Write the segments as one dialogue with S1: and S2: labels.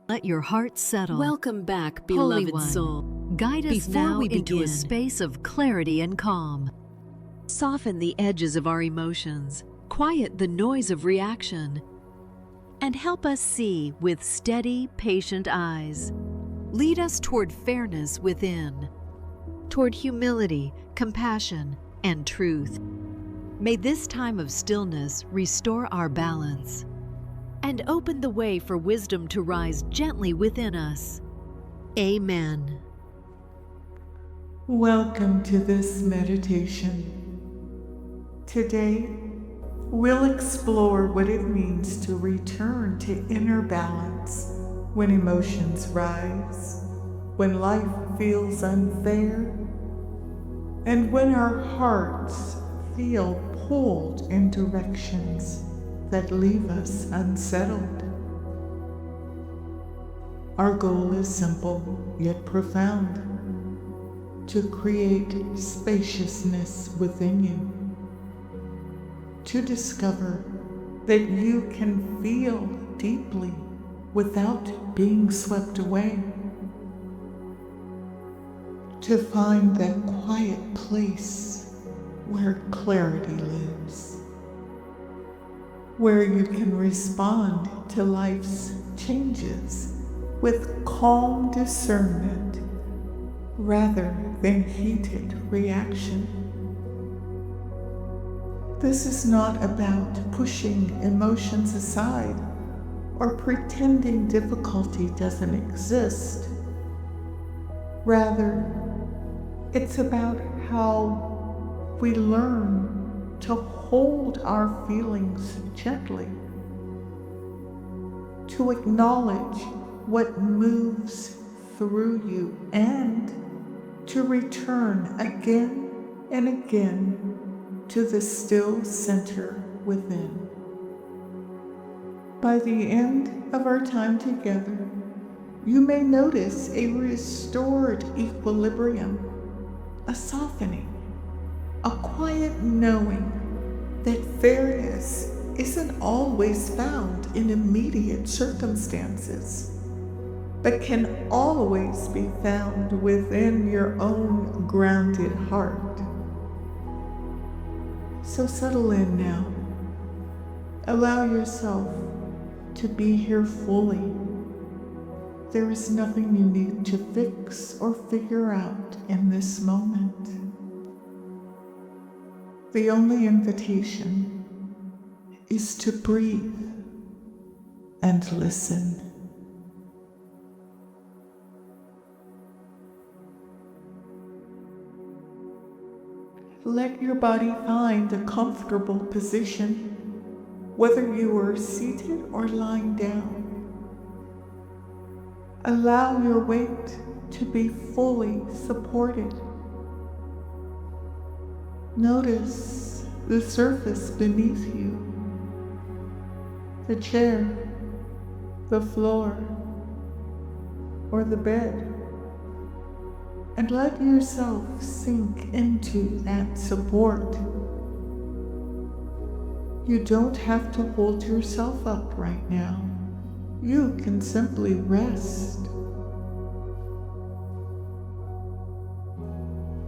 S1: Let your heart settle.
S2: Welcome back,
S1: Holy
S2: beloved
S1: One,
S2: soul.
S1: guide us
S2: Before
S1: now
S2: we
S1: into a
S2: begin,
S1: space of clarity and calm. Soften the edges of our emotions, quiet the noise of reaction, and help us see with steady, patient eyes. Lead us toward fairness within, toward humility, compassion, and truth. May this time of stillness restore our balance and open the way for wisdom to rise gently within us. Amen.
S3: Welcome to this meditation. Today, we'll explore what it means to return to inner balance when emotions rise, when life feels unfair, and when our hearts feel pulled in directions that leave us unsettled. Our goal is simple yet profound: to create spaciousness within you, to discover that you can feel deeply without being swept away, to find that quiet place where clarity lives, where you can respond to life's changes with calm discernment rather than heated reaction. This is not about pushing emotions aside or pretending difficulty doesn't exist. Rather, it's about how we learn to hold our feelings gently, to acknowledge what moves through you, and to return again and again to the still center within. By the end of our time together, you may notice a restored equilibrium, a softening, a quiet knowing that fairness isn't always found in immediate circumstances, but can always be found within your own grounded heart. So settle in now. Allow yourself to be here fully. There is nothing you need to fix or figure out in this moment. The only invitation is to breathe and listen. Let your body find a comfortable position, whether you are seated or lying down. Allow your weight to be fully supported. Notice the surface beneath you, the chair, the floor, or the bed, and let yourself sink into that support. You don't have to hold yourself up right now. You can simply rest.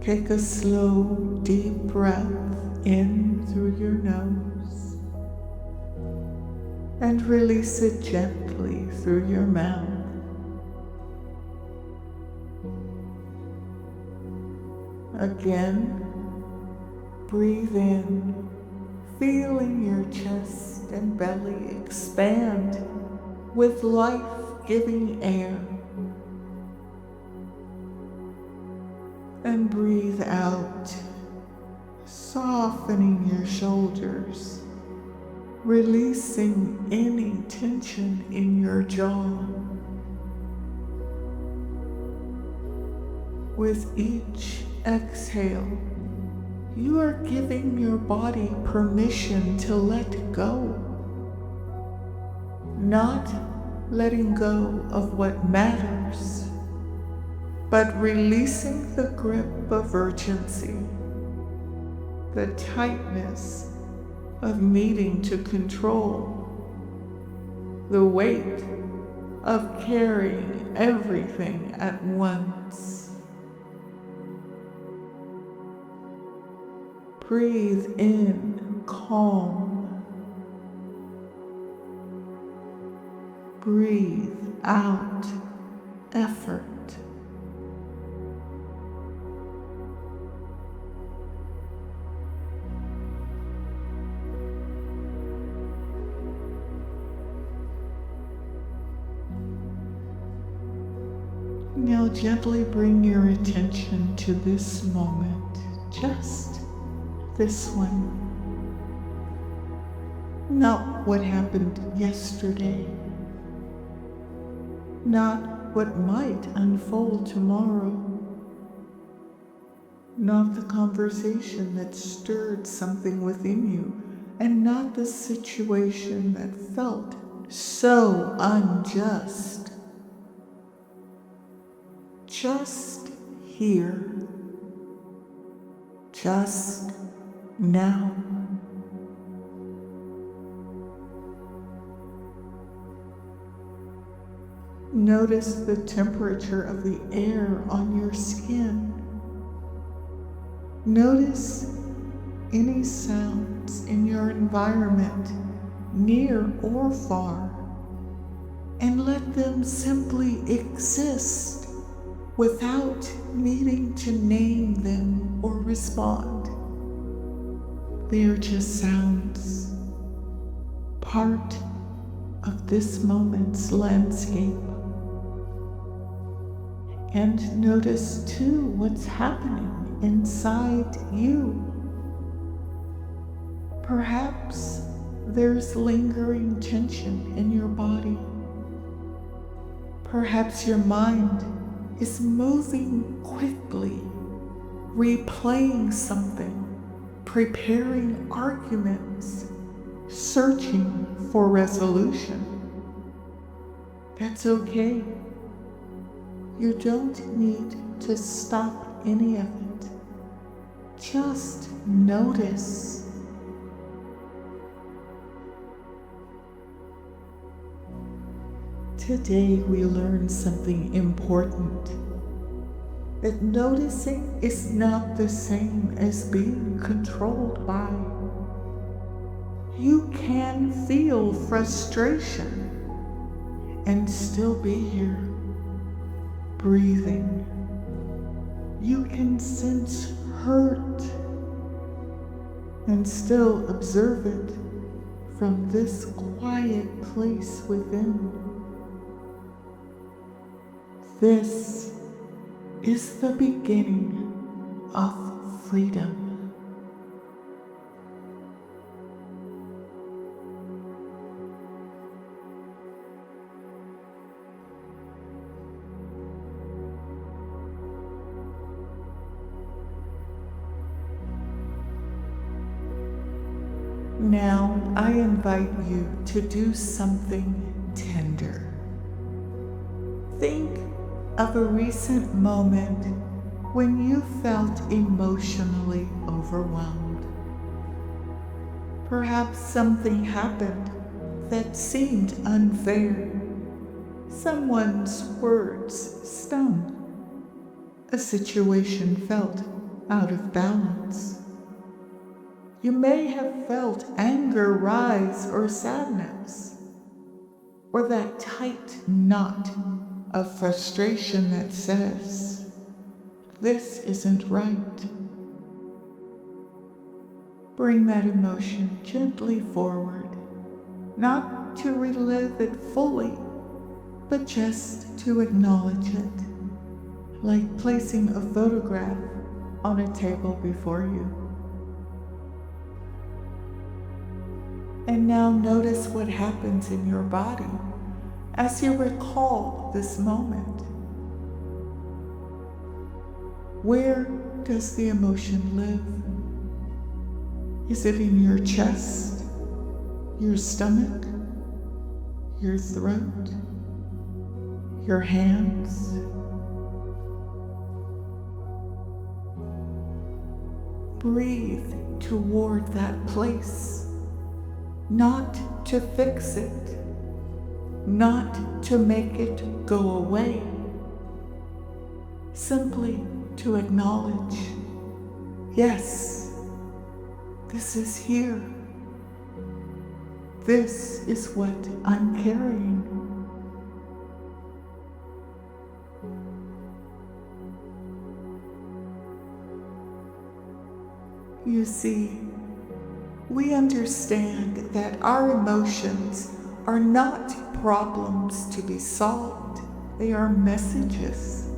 S3: Take a slow, deep breath in through your nose and release it gently through your mouth. Again, breathe in, feeling your chest and belly expand with life-giving air. And breathe out, softening your shoulders, releasing any tension in your jaw. With each exhale, you are giving your body permission to let go. Not letting go of what matters, but releasing the grip of urgency, the tightness of needing to control, the weight of carrying everything at once. Breathe in calm. Breathe out effort. Now gently bring your attention to this moment, just this one. Not what happened yesterday, not what might unfold tomorrow, not the conversation that stirred something within you, and not the situation that felt so unjust. Just here, just now. Notice the temperature of the air on your skin. Notice any sounds in your environment, near or far, and let them simply exist without needing to name them or respond. They are just sounds, part of this moment's landscape. And notice too what's happening inside you. Perhaps there's lingering tension in your body. Perhaps your mind is moving quickly, replaying something, preparing arguments, searching for resolution. That's okay. You don't need to stop any of it. Just notice. Today we learned something important, that noticing is not the same as being controlled by. You can feel frustration and still be here, breathing. You can sense hurt and still observe it from this quiet place within. This is the beginning of freedom. Now I invite you to do something tender. Think of a recent moment when you felt emotionally overwhelmed. Perhaps something happened that seemed unfair. Someone's words stung. A situation felt out of balance. You may have felt anger rise or sadness, or that tight knot of frustration that says, this isn't right. Bring that emotion gently forward, not to relive it fully, but just to acknowledge it, like placing a photograph on a table before you. And now notice what happens in your body as you recall this moment. Where does the emotion live? Is it in your chest, your stomach, your throat, your hands? Breathe toward that place, not to fix it, not to make it go away, simply to acknowledge, yes, this is here. This is what I'm carrying. You see, we understand that our emotions are not problems to be solved. They are messages.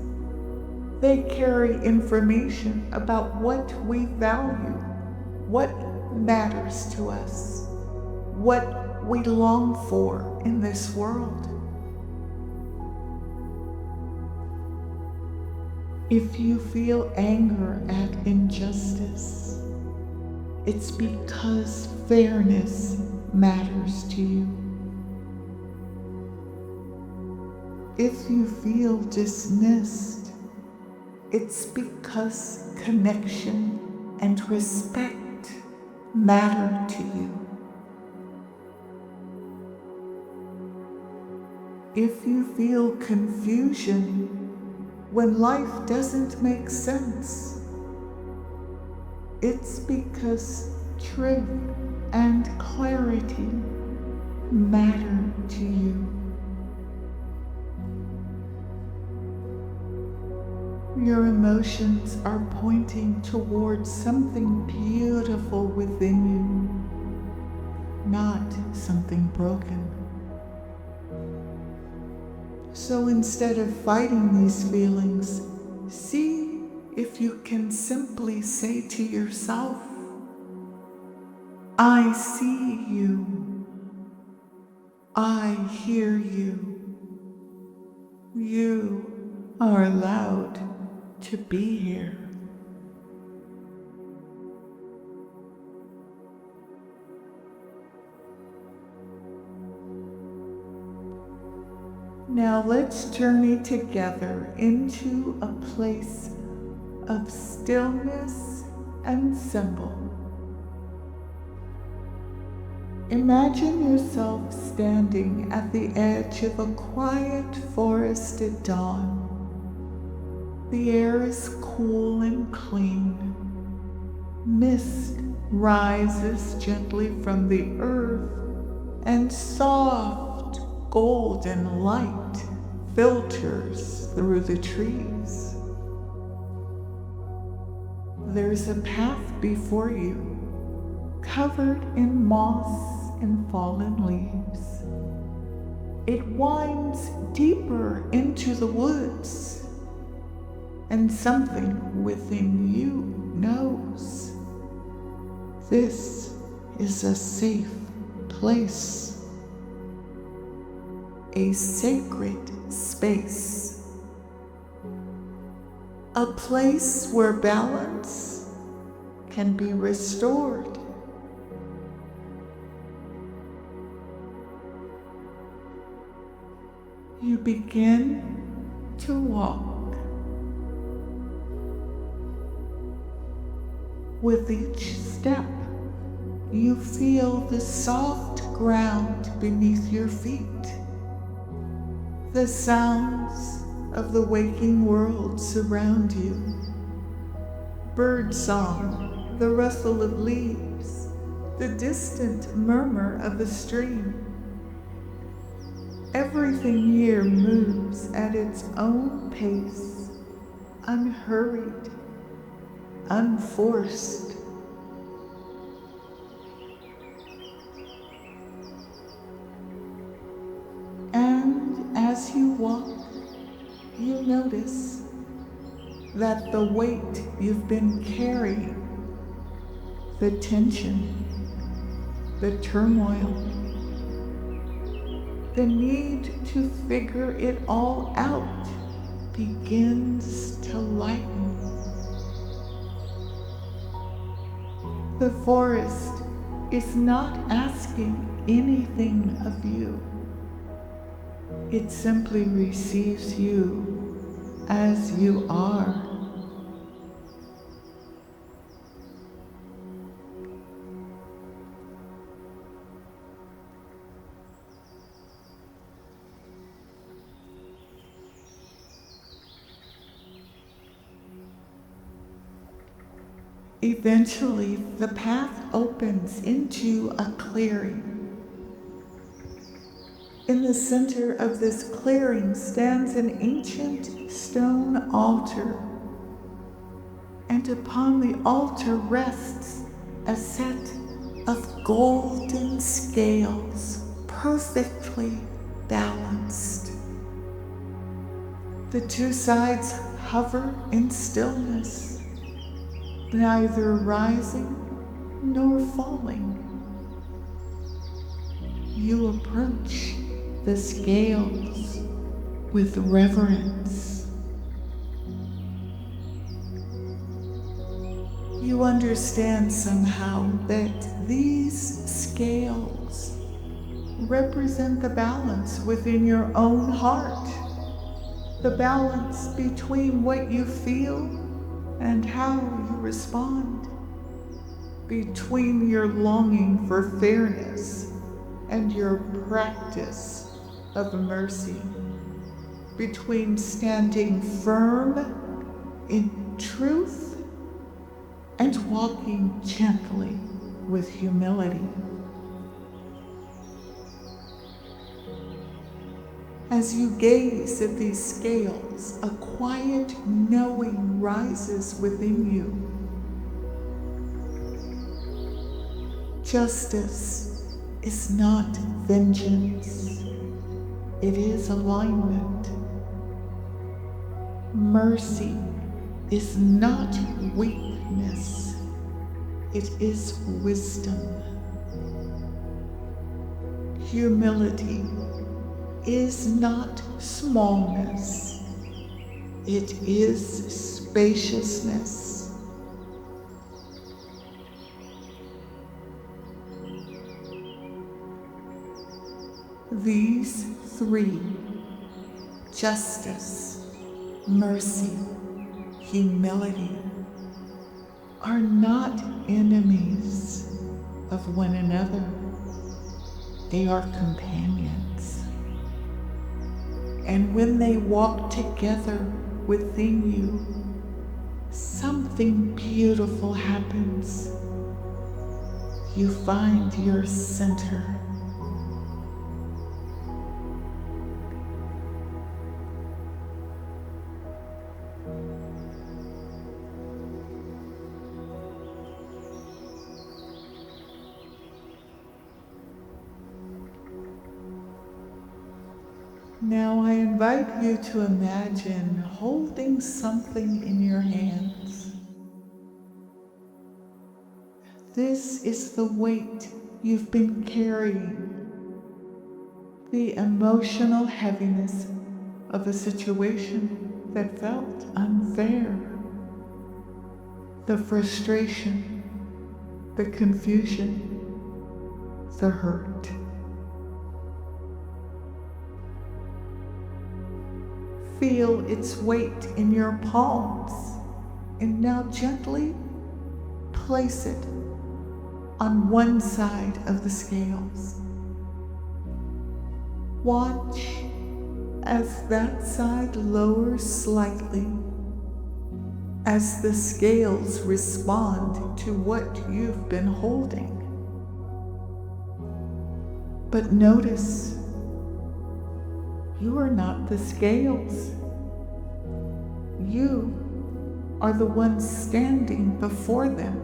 S3: They carry information about what we value, what matters to us, what we long for in this world. If you feel anger at injustice, it's because fairness matters to you. If you feel dismissed, it's because connection and respect matter to you. If you feel confusion when life doesn't make sense, it's because truth and clarity matter to you. Your emotions are pointing towards something beautiful within you, not something broken. So instead of fighting these feelings, see if you can simply say to yourself, I see you. I hear you. You are allowed to be here. Now let's journey together into a place of stillness and symbol. Imagine yourself standing at the edge of a quiet forest at dawn. The air is cool and clean. Mist rises gently from the earth, and soft golden light filters through the trees. There's a path before you, covered in moss and fallen leaves. It winds deeper into the woods, and something within you knows this is a safe place, a sacred space, a place where balance can be restored. You begin to walk. With each step, you feel the soft ground beneath your feet, the sounds of the waking world surround you. Bird song, the rustle of leaves, the distant murmur of a stream. Everything here moves at its own pace, unhurried, unforced. And as you walk, you notice that the weight you've been carrying, the tension, the turmoil, the need to figure it all out begins to lighten. The forest is not asking anything of you. It simply receives you as you are. Eventually, the path opens into a clearing. In the center of this clearing stands an ancient stone altar, and upon the altar rests a set of golden scales, perfectly balanced. The two sides hover in stillness, neither rising nor falling. You approach the scales with reverence. You understand somehow that these scales represent the balance within your own heart, the balance between what you feel and how you respond, between your longing for fairness and your practice of mercy, between standing firm in truth and walking gently with humility. As you gaze at these scales, a quiet knowing rises within you. Justice is not vengeance, it is alignment. Mercy is not weakness, it is wisdom. Humility is not smallness, it is spaciousness. These three, justice, mercy, humility, are not enemies of one another. They are companions. And when they walk together within you, something beautiful happens. You find your center. Now I invite you to imagine holding something in your hands. This is the weight you've been carrying, the emotional heaviness of a situation that felt unfair, the frustration, the confusion, the hurt. Feel its weight in your palms, and now gently place it on one side of the scales. Watch as that side lowers slightly, as the scales respond to what you've been holding. But notice, you are not the scales. You are the one standing before them.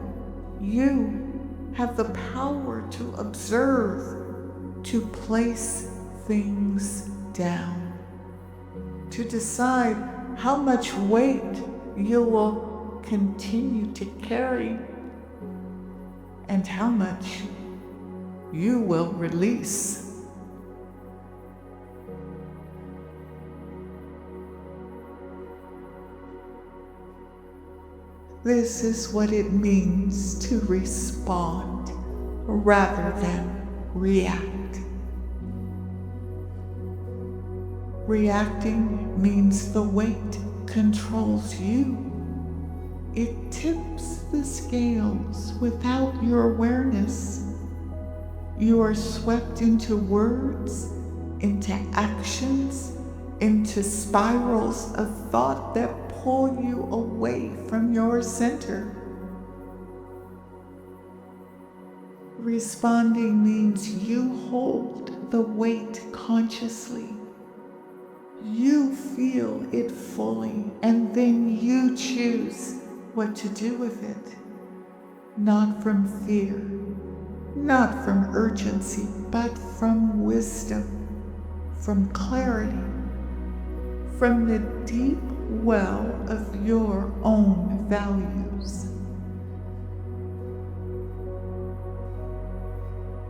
S3: You have the power to observe, to place things down, to decide how much weight you will continue to carry and how much you will release. This is what it means to respond rather than react. Reacting means the weight controls you. It tips the scales without your awareness. You are swept into words, into actions, into spirals of thought that pull you away from your center. Responding means you hold the weight consciously. You feel it fully, and then you choose what to do with it. Not from fear, not from urgency, but from wisdom, from clarity, from the deep well of your own values.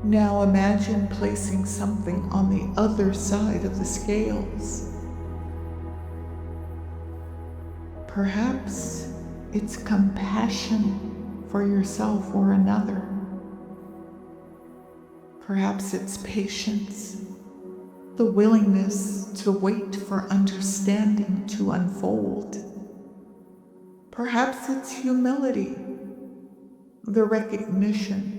S3: Now imagine placing something on the other side of the scales. Perhaps it's compassion for yourself or another. Perhaps it's patience, the willingness to wait for understanding to unfold. Perhaps it's humility, the recognition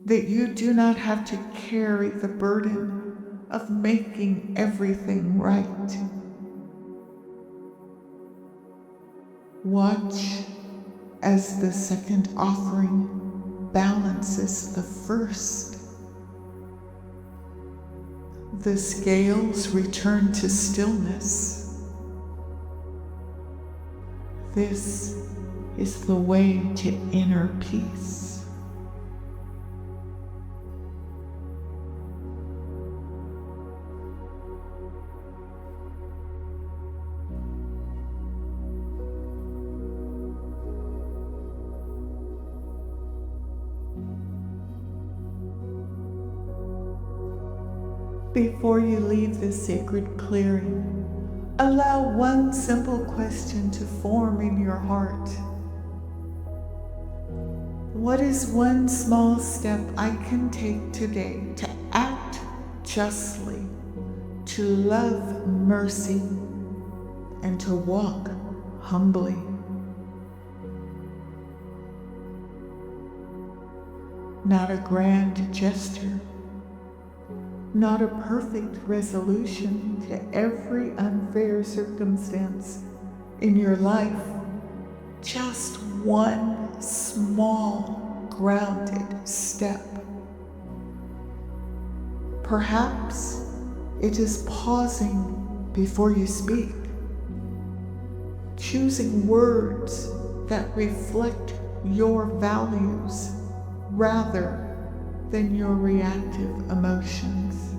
S3: that you do not have to carry the burden of making everything right. Watch as the second offering balances the first. The scales return to stillness. This is the way to inner peace. Before you leave this sacred clearing, allow one simple question to form in your heart. What is one small step I can take today to act justly, to love mercy, and to walk humbly? Not a grand gesture, not a perfect resolution to every unfair circumstance in your life, just one small, grounded step. Perhaps it is pausing before you speak, choosing words that reflect your values rather than your reactive emotions.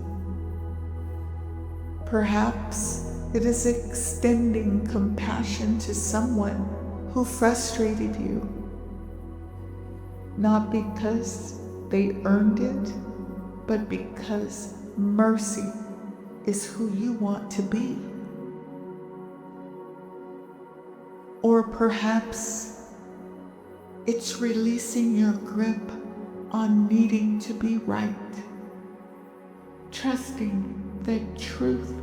S3: Perhaps it is extending compassion to someone who frustrated you, not because they earned it, but because mercy is who you want to be. Or perhaps it's releasing your grip on needing to be right, trusting that truth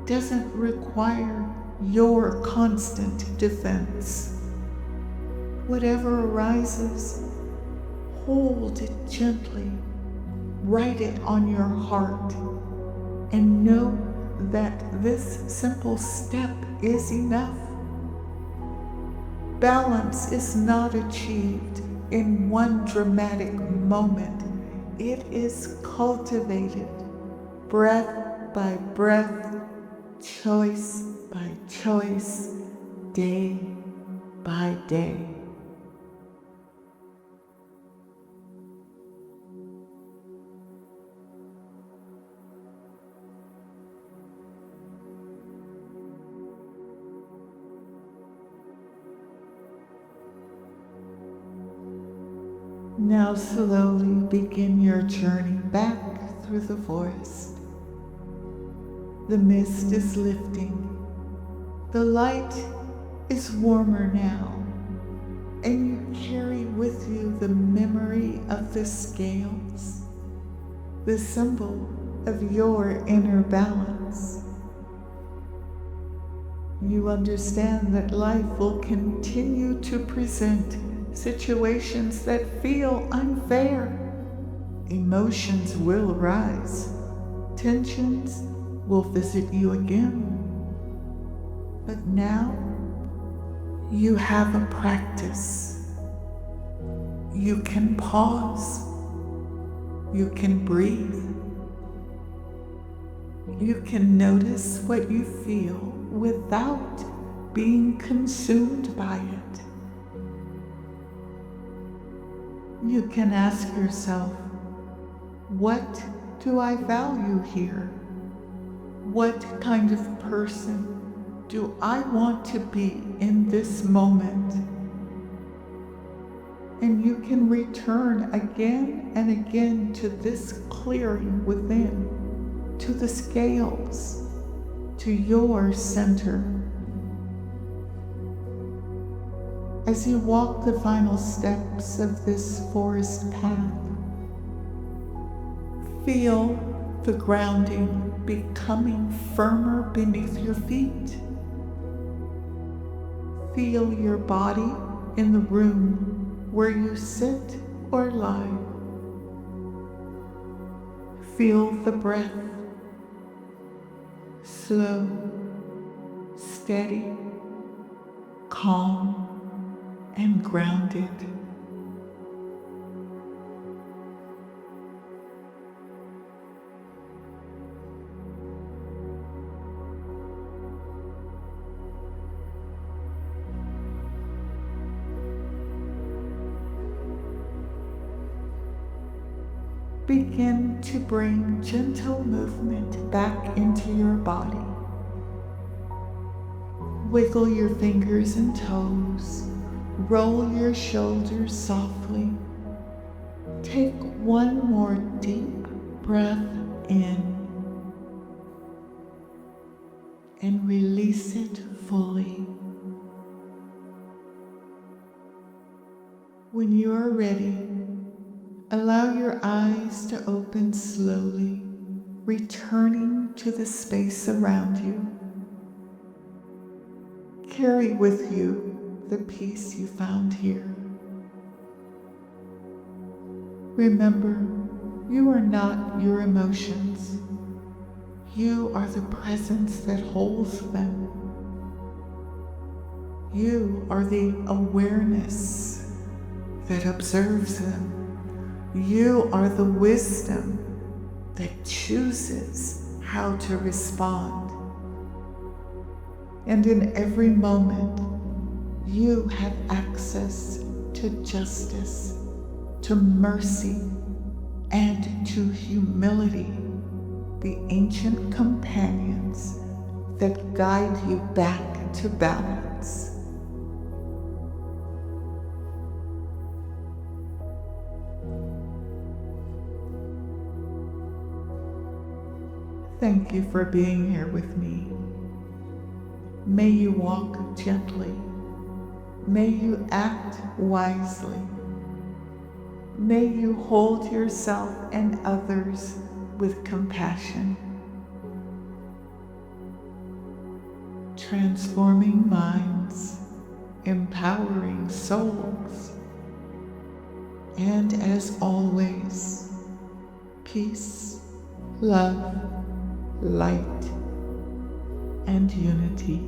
S3: doesn't require your constant defense. Whatever arises, hold it gently, write it on your heart, and know that this simple step is enough. Balance is not achieved in one dramatic moment. It is cultivated breath by breath, choice by choice, day by day. Now slowly begin your journey back through the forest. The mist is lifting. The light is warmer now, and you carry with you the memory of the scales, the symbol of your inner balance. You understand that life will continue to present situations that feel unfair. Emotions will arise. Tensions will visit you again. But now you have a practice. You can pause You can breathe. You can notice what you feel without being consumed by it. You can ask yourself, what do I value here? What kind of person do I want to be in this moment? And you can return again and again to this clearing within, to the scales, to your center. As you walk the final steps of this forest path, feel the grounding becoming firmer beneath your feet. Feel your body in the room where you sit or lie. Feel the breath, slow, steady, calm, and grounded. Begin to bring gentle movement back into your body. Wiggle your fingers and toes. Roll your shoulders softly. Take one more deep breath in and release it fully. When you are ready, allow your eyes to open slowly, returning to the space around you. Carry with you the peace you found here. Remember, you are not your emotions. You are the presence that holds them. You are the awareness that observes them. You are the wisdom that chooses how to respond. And in every moment, you have access to justice, to mercy, and to humility, the ancient companions that guide you back to balance. Thank you for being here with me. May you walk gently. May you act wisely. May you hold yourself and others with compassion. Transforming minds, empowering souls, and as always, peace, love, light, and unity.